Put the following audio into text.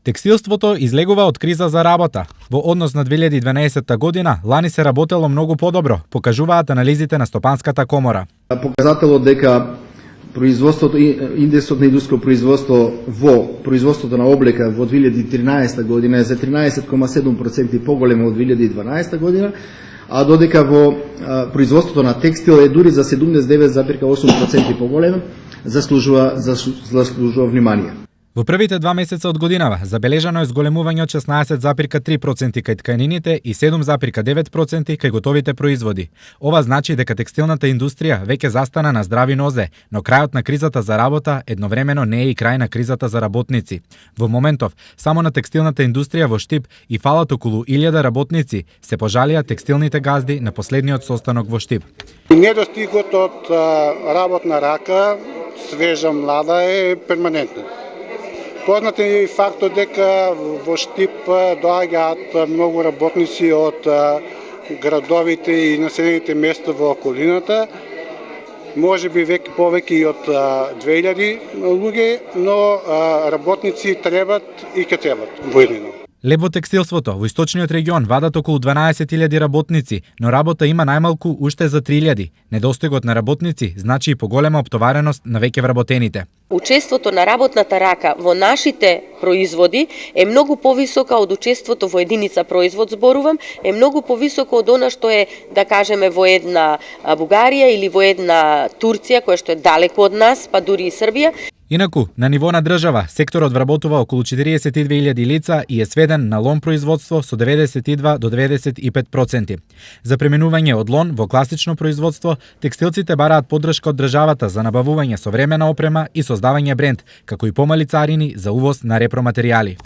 Текстилството излегува од криза за работа. Во однос на 2012 година, лани се работело многу подобро, покажуваат анализите на Стопанската комора. Показателот дека производството, индексот на индустријско производство во производството на облека во 2013 година е за 13,7% поголемо од 2012 година, а додека во производството на текстил е дури за 79,8% поголемо, заслужува внимание. Во првите 2 месеца од годинава забележано е зголемување од 16,3% кај тканините и 7,9% кај готовите производи. Ова значи дека текстилната индустрија веќе застана на здрави нозе, но крајот на кризата за работа едновремено не е и крај на кризата за работници. Во моментов, само на текстилната индустрија во Штип и фалат околу 1000 работници се пожалија текстилните газди на последниот состанок во Штип. Недостигот од работна рака, свежа млада е перманентна. Познат е и фактот дека во Штип доаѓаат многу работници од градовите и населените места во околината. Може би веќе повеќе и од 2000 луѓе, но работници требат и ќе требат воедино. Леп во текстилството, во источниот регион вадат околу 12.000 работници, но работа има најмалку уште за 3.000. Недостигот на работници значи и поголема оптовареност на веќе вработените. Учеството на работната рака во нашите производи е многу повисока од учеството во единица производ, зборувам, е многу повисоко од она што е, да кажеме, во една Бугарија или во една Турција, која што е далеку од нас, па дури и Србија. Инаку, на ниво на држава, секторот вработува околу 42.000 лица и е сведен на лон производство со 92 до 95%. За пременување од лон во класично производство, текстилците бараат поддршка од државата за набавување современа опрема и создавање бренд, како и помали царини за увоз на репроматеријали.